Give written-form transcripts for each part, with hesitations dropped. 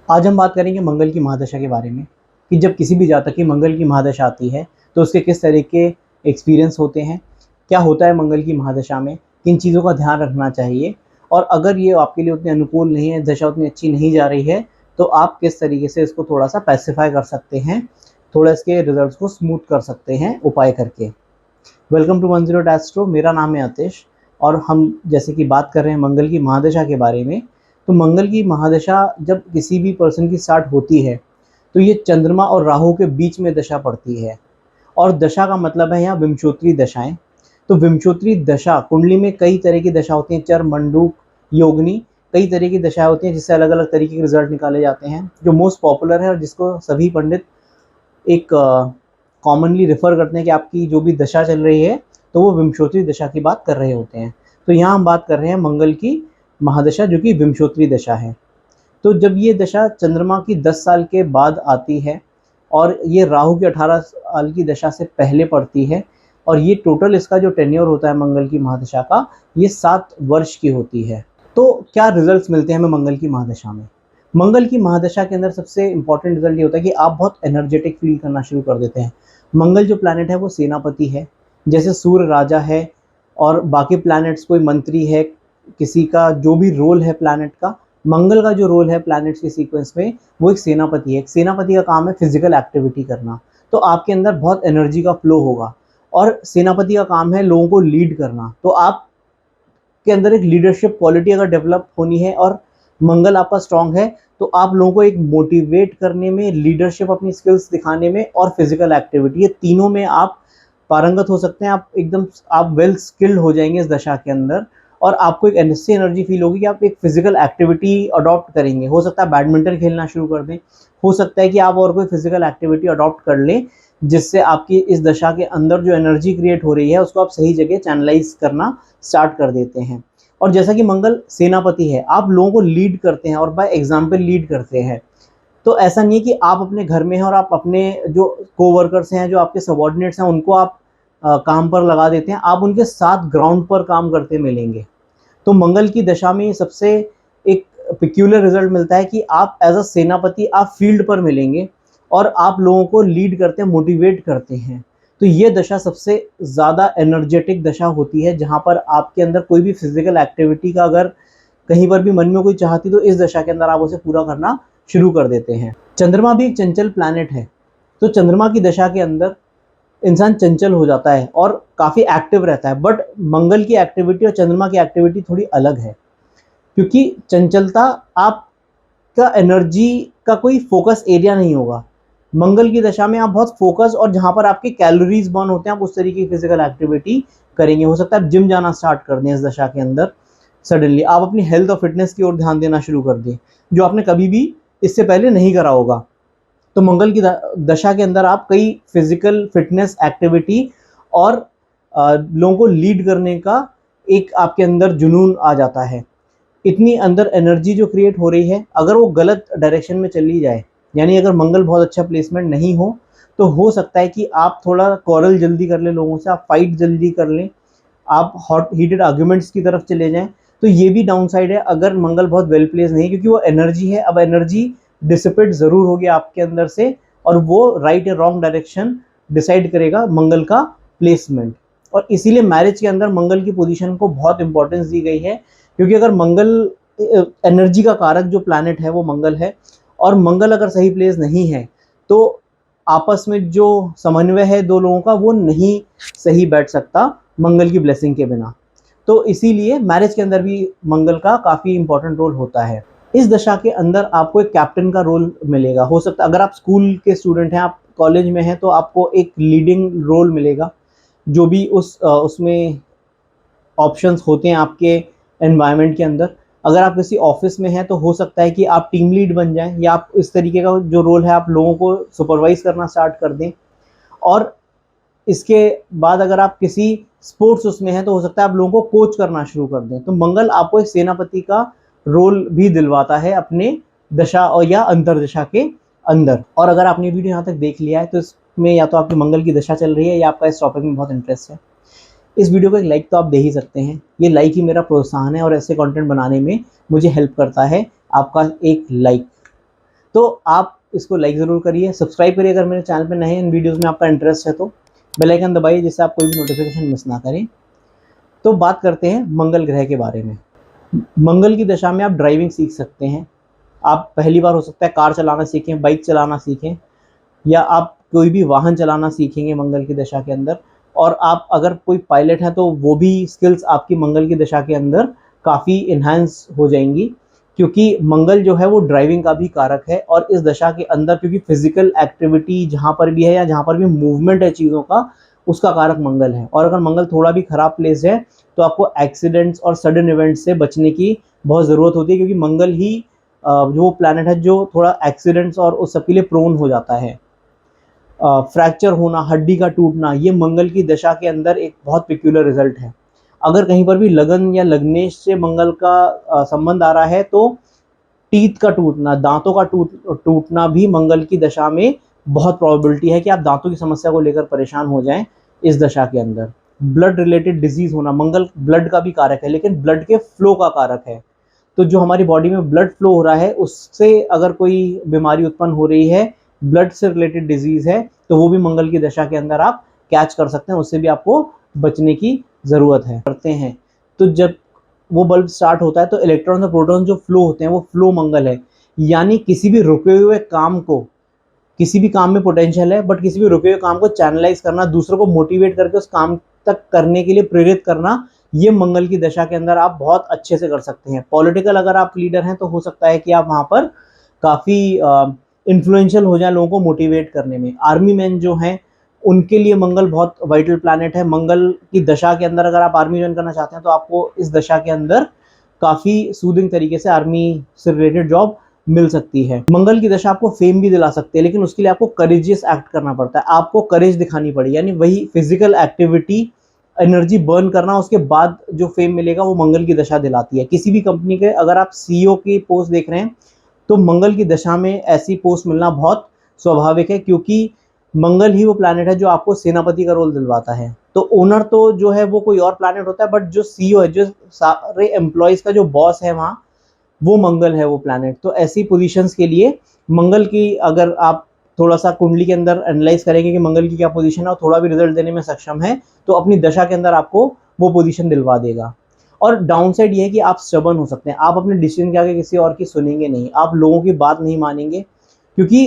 आज हम बात करेंगे मंगल की महादशा के बारे में कि जब किसी भी जातक की मंगल की महादशा आती है तो उसके किस तरह के एक्सपीरियंस होते हैं, क्या होता है मंगल की महादशा में, किन चीज़ों का ध्यान रखना चाहिए और अगर ये आपके लिए उतने अनुकूल नहीं है, दशा उतनी अच्छी नहीं जा रही है, तो आप किस तरीके से इसको थोड़ा सा पैसिफाई कर सकते हैं, थोड़ा इसके रिजल्ट्स को स्मूथ कर सकते हैं उपाय करके। Welcome to 10 astro. मेरा नाम है आतिश और हम जैसे कि बात कर रहे हैं मंगल की महादशा के बारे में। तो मंगल की महादशा जब किसी भी पर्सन की स्टार्ट होती है तो ये चंद्रमा और राहु के बीच में दशा पड़ती है और दशा का मतलब है यहाँ विंशोत्तरी दशाएं। तो विंशोत्तरी दशा कुंडली में कई तरह की दशा होती हैं, चर, मंडूक, योगिनी, कई तरह की दशाएं होती हैं जिससे अलग अलग तरीके के रिजल्ट निकाले जाते हैं। जो मोस्ट पॉपुलर है और जिसको सभी पंडित एक कॉमनली रेफर करते हैं कि आपकी जो भी दशा चल रही है तो वो विंशोत्तरी दशा की बात कर रहे होते हैं। तो यहाँ हम बात कर रहे हैं मंगल की महादशा जो कि विंशोत्तरी दशा है। तो जब ये दशा चंद्रमा की 10 साल के बाद आती है और ये राहु की 18 साल की दशा से पहले पड़ती है और ये टोटल इसका जो टेन्योर होता है मंगल की महादशा का, ये 7 वर्ष की होती है। तो क्या रिजल्ट्स मिलते हैं हमें मंगल की महादशा में? मंगल की महादशा के अंदर सबसे इंपॉर्टेंट रिजल्ट ये होता है कि आप बहुत एनर्जेटिक फील करना शुरू कर देते हैं। मंगल जो प्लैनेट है वो सेनापति है, जैसे सूर्य राजा है और बाकी प्लैनेट्स कोई मंत्री है, किसी का जो भी रोल है प्लैनेट का, मंगल का जो रोल है प्लैनेट्स के सीक्वेंस में वो एक सेनापति है। एक सेनापति का काम है फिजिकल एक्टिविटी करना, तो आपके अंदर बहुत एनर्जी का फ्लो होगा और सेनापति का काम है लोगों को लीड करना। तो आप के अंदर एक लीडरशिप क्वालिटी अगर डेवलप होनी है और मंगल आपका स्ट्रांग है तो आप लोगों को एक मोटिवेट करने में, लीडरशिप अपनी स्किल्स दिखाने में और फिजिकल एक्टिविटी, ये तीनों में आप पारंगत हो सकते हैं। आप वेल स्किल्ड हो जाएंगे इस दशा के अंदर और आपको एक ऐसी एनर्जी फील होगी कि आप एक फिजिकल एक्टिविटी अडॉप्ट करेंगे। हो सकता है बैडमिंटन खेलना शुरू कर दें, हो सकता है कि आप और कोई फिजिकल एक्टिविटी अडॉप्ट कर लें जिससे आपकी इस दशा के अंदर जो एनर्जी क्रिएट हो रही है उसको आप सही जगह चैनलाइज करना स्टार्ट कर देते हैं। और जैसा कि मंगल सेनापति है, आप लोगों को लीड करते हैं और बाय एग्जाम्पल लीड करते हैं। तो ऐसा नहीं है कि आप अपने घर में हैं और आप अपने जो कोवर्कर्स हैं, जो आपके सबॉर्डिनेट्स हैं, उनको आप काम पर लगा देते हैं, आप उनके साथ ग्राउंड पर काम करते मिलेंगे। तो मंगल की दशा में सबसे एक पिक्यूलर रिजल्ट मिलता है कि आप एज अ सेनापति आप फील्ड पर मिलेंगे और आप लोगों को लीड करते हैं, मोटिवेट करते हैं। तो ये दशा सबसे ज़्यादा एनर्जेटिक दशा होती है जहाँ पर आपके अंदर कोई भी फिजिकल एक्टिविटी का अगर कहीं पर भी मन में कोई चाहती तो इस दशा के अंदर आप उसे पूरा करना शुरू कर देते हैं। चंद्रमा भी एक चंचल प्लैनेट है, तो चंद्रमा की दशा के अंदर इंसान चंचल हो जाता है और काफ़ी एक्टिव रहता है। बट मंगल की एक्टिविटी और चंद्रमा की एक्टिविटी थोड़ी अलग है, क्योंकि चंचलता आपका एनर्जी का कोई फोकस एरिया नहीं होगा। मंगल की दशा में आप बहुत फोकस और जहाँ पर आपके कैलोरीज बर्न होते हैं आप उस तरीके की फिजिकल एक्टिविटी करेंगे। हो सकता है आप जिम जाना स्टार्ट कर दें इस दशा के अंदर। सडनली आप अपनी हेल्थ और फिटनेस की ओर ध्यान देना शुरू कर दें जो आपने कभी भी इससे पहले नहीं करा होगा। तो मंगल की दशा के अंदर आप कई फिजिकल फिटनेस एक्टिविटी और लोगों को लीड करने का एक आपके अंदर जुनून आ जाता है। इतनी अंदर एनर्जी जो क्रिएट हो रही है, अगर वो गलत डायरेक्शन में चली जाए, यानी अगर मंगल बहुत अच्छा प्लेसमेंट नहीं हो तो हो सकता है कि आप थोड़ा क्वारल जल्दी कर लें लोगों से, आप फाइट जल्दी कर लें, आप हॉट हीटेड आर्ग्यूमेंट्स की तरफ चले जाएं। तो ये भी डाउन साइड है अगर मंगल बहुत वेल प्लेस नहीं, क्योंकि वो एनर्जी है। अब एनर्जी डिसिपेट ज़रूर होगी आपके अंदर से और वो राइट या रॉन्ग डायरेक्शन डिसाइड करेगा मंगल का प्लेसमेंट। और इसीलिए मैरिज के अंदर मंगल की पोजीशन को बहुत इंपॉर्टेंस दी गई है, क्योंकि अगर मंगल एनर्जी का कारक जो प्लैनेट है वो मंगल है और मंगल अगर सही प्लेस नहीं है तो आपस में जो समन्वय है दो लोगों का वो नहीं सही बैठ सकता मंगल की ब्लेसिंग के बिना। तो इसीलिए मैरिज के अंदर भी मंगल का काफ़ी इंपॉर्टेंट रोल होता है। इस दशा के अंदर आपको एक कैप्टन का रोल मिलेगा। हो सकता है अगर आप स्कूल के स्टूडेंट हैं, आप कॉलेज में हैं, तो आपको एक लीडिंग रोल मिलेगा। जो भी उसमें ऑप्शंस होते हैं आपके एनवायरनमेंट के अंदर। अगर आप किसी ऑफिस में हैं तो हो सकता है कि आप टीम लीड बन जाएं या आप इस तरीके का जो रोल है आप लोगों को सुपरवाइज करना स्टार्ट कर दें। और इसके बाद अगर आप किसी स्पोर्ट्स उसमें हैं तो हो सकता है आप लोगों को कोच करना शुरू कर दें। तो मंगल आपको एक सेनापति का रोल भी दिलवाता है अपने दशा और या अंतरदशा के अंदर। और अगर आपने वीडियो यहाँ तक देख लिया है तो इसमें या तो आपकी मंगल की दशा चल रही है या आपका इस टॉपिक में बहुत इंटरेस्ट है। इस वीडियो को एक लाइक तो आप दे ही सकते हैं, ये लाइक ही मेरा प्रोत्साहन है और ऐसे कंटेंट बनाने में मुझे हेल्प करता है आपका एक लाइक। तो आप इसको लाइक ज़रूर करिए, सब्सक्राइब करिए अगर मेरे चैनल पे नए हैं, इन वीडियोज़ में आपका इंटरेस्ट है तो बेल आइकन दबाइए जिससे आप कोई भी नोटिफिकेशन मिस ना करें। तो बात करते हैं मंगल ग्रह के बारे में। मंगल की दशा में आप ड्राइविंग सीख सकते हैं। आप पहली बार हो सकता है कार चलाना सीखें, बाइक चलाना सीखें, या आप कोई भी वाहन चलाना सीखेंगे मंगल की दशा के अंदर। और आप अगर कोई पायलट हैं तो वो भी स्किल्स आपकी मंगल की दशा के अंदर काफ़ी इन्हांस हो जाएंगी, क्योंकि मंगल जो है वो ड्राइविंग का भी कारक है। और इस दशा के अंदर क्योंकि फिजिकल एक्टिविटी जहाँ पर भी है या जहाँ पर भी मूवमेंट है चीज़ों का, उसका कारक मंगल है। और अगर मंगल थोड़ा भी ख़राब प्लेस है तो आपको एक्सीडेंट्स और सडन इवेंट्स से बचने की बहुत ज़रूरत होती है, क्योंकि मंगल ही जो वो प्लैनेट है जो थोड़ा एक्सीडेंट्स और उस सब के लिए प्रोन हो जाता है। फ्रैक्चर होना, हड्डी का टूटना, ये मंगल की दशा के अंदर एक बहुत पिक्यूलर रिजल्ट है। अगर कहीं पर भी लगन या लग्नेश से मंगल का संबंध आ रहा है तो टीथ का टूटना, दांतों का टूटना भी मंगल की दशा में बहुत प्रोबेबिलिटी है कि आप दांतों की समस्या को लेकर परेशान हो जाएं इस दशा के अंदर। ब्लड रिलेटेड डिजीज होना, मंगल ब्लड का भी कारक है लेकिन ब्लड के फ्लो का कारक है। तो जो हमारी बॉडी में ब्लड फ्लो हो रहा है उससे अगर कोई बीमारी उत्पन्न हो रही है, ब्लड से रिलेटेड डिजीज है, तो वो भी मंगल की दशा के अंदर आप कैच कर सकते हैं, उससे भी आपको बचने की ज़रूरत है। करते हैं तो जब वो बल्ब स्टार्ट होता है तो इलेक्ट्रॉन और प्रोटॉन जो फ्लो होते हैं वो फ्लो मंगल है। यानी किसी भी रुके हुए काम को, किसी भी काम में पोटेंशियल है बट किसी भी रुके हुए काम को चैनलाइज करना, दूसरों को मोटिवेट करके उस काम तक करने के लिए प्रेरित करना, ये मंगल की दशा के अंदर आप बहुत अच्छे से कर सकते हैं। पॉलिटिकल अगर आप लीडर हैं तो हो सकता है कि आप वहाँ पर काफ़ी इन्फ्लुएंशियल हो जाए लोगों को मोटिवेट करने में। आर्मी मैन जो हैं उनके लिए मंगल बहुत वाइटल प्लैनेट है। मंगल की दशा के अंदर अगर आप आर्मी ज्वाइन करना चाहते हैं तो आपको इस दशा के अंदर काफ़ी सूदिंग तरीके से आर्मी से रिलेटेड जॉब मिल सकती है। मंगल की दशा आपको फेम भी दिला सकती है, लेकिन उसके लिए आपको करेजियस एक्ट करना पड़ता है, आपको करेज दिखानी पड़ी, यानी वही फिजिकल एक्टिविटी, एनर्जी बर्न करना, उसके बाद जो फेम मिलेगा वो मंगल की दशा दिलाती है। किसी भी कंपनी के अगर आप सीईओ की पोस्ट देख रहे हैं तो मंगल की दशा में ऐसी पोस्ट मिलना बहुत स्वाभाविक है, क्योंकि मंगल ही वो प्लैनेट है जो आपको सेनापति का रोल दिलवाता है। तो ओनर तो जो है वो कोई और प्लैनेट होता है, बट जो सीईओ है, जो सारे एम्प्लॉयज़ का जो बॉस है वहाँ, वो मंगल है वो प्लैनेट। तो ऐसी पोजीशंस के लिए मंगल की अगर आप थोड़ा सा कुंडली के अंदर एनालाइज करेंगे कि मंगल की क्या पोजीशन है और थोड़ा भी रिजल्ट देने में सक्षम है, तो अपनी दशा के अंदर आपको वो पोजीशन दिलवा देगा। और डाउन साइड ये है कि आप स्टबर्न हो सकते हैं, आप अपने डिसीजन के आगे किसी और की सुनेंगे नहीं, आप लोगों की बात नहीं मानेंगे, क्योंकि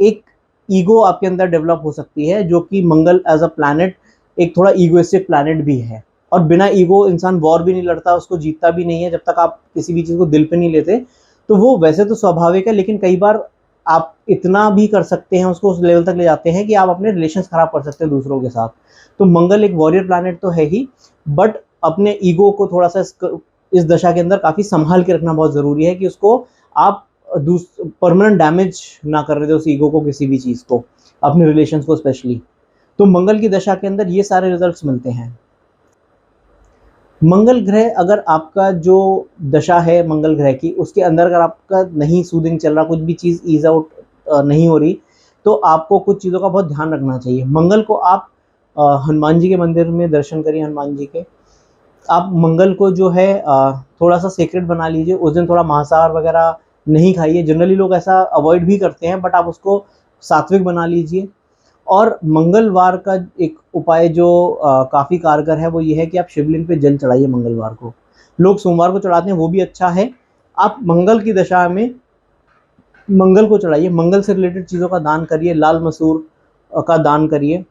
एक ईगो आपके अंदर डेवलप हो सकती है, जो कि मंगल एज अ प्लैनेट एक थोड़ा ईगोइस्टिक प्लैनेट भी है। और बिना ईगो इंसान वॉर भी नहीं लड़ता, उसको जीतता भी नहीं है जब तक आप किसी भी चीज़ को दिल पे नहीं लेते। तो वो वैसे तो स्वाभाविक है, लेकिन कई बार आप इतना भी कर सकते हैं, उसको उस लेवल तक ले जाते हैं कि आप अपने रिलेशंस खराब कर सकते हैं दूसरों के साथ। तो मंगल एक वॉरियर प्लैनेट तो है ही, बट अपने ईगो को थोड़ा सा इस दशा के अंदर काफ़ी संभाल के रखना बहुत ज़रूरी है कि उसको आप परमानेंट डैमेज ना कर रहे थे उस ईगो को, किसी भी चीज़ को, अपने रिलेशंस को स्पेशली। तो मंगल की दशा के अंदर ये सारे रिजल्ट्स मिलते हैं। मंगल ग्रह अगर आपका जो दशा है मंगल ग्रह की, उसके अंदर अगर आपका नहीं सूदिंग चल रहा, कुछ भी चीज़ ईज आउट नहीं हो रही, तो आपको कुछ चीज़ों का बहुत ध्यान रखना चाहिए। मंगल को आप हनुमान जी के मंदिर में दर्शन करिए, हनुमान जी के। आप मंगल को जो है थोड़ा सा सेक्रेट बना लीजिए, उस दिन थोड़ा मांसाहार वगैरह नहीं खाइए। जनरली लोग ऐसा अवॉइड भी करते हैं, बट आप उसको सात्विक बना लीजिए। और मंगलवार का एक उपाय जो काफ़ी कारगर है वो ये है कि आप शिवलिंग पे जल चढ़ाइए मंगलवार को। लोग सोमवार को चढ़ाते हैं, वो भी अच्छा है। आप मंगल की दशा में मंगल को चढ़ाइए, मंगल से रिलेटेड चीज़ों का दान करिए, लाल मसूर का दान करिए।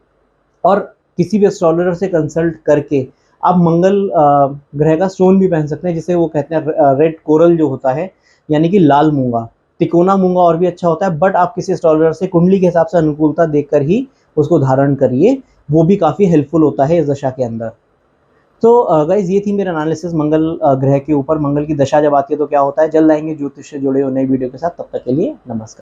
और किसी भी एस्ट्रोलॉजर से कंसल्ट करके आप मंगल ग्रह का स्टोन भी पहन सकते हैं, जिसे वो कहते हैं रेड कोरल जो होता है, यानी कि लाल मूंगा। तिकोना मूंगा और भी अच्छा होता है, बट आप किसी एस्ट्रोलॉजर से कुंडली के हिसाब से अनुकूलता देखकर ही उसको धारण करिए, वो भी काफ़ी हेल्पफुल होता है इस दशा के अंदर। तो गाइज ये थी मेरा एनालिसिस मंगल ग्रह के ऊपर। मंगल की दशा जब आती है तो क्या होता है। जल्द आएंगे ज्योतिष से जुड़े हुए नई वीडियो के साथ, तब तक के लिए नमस्कार।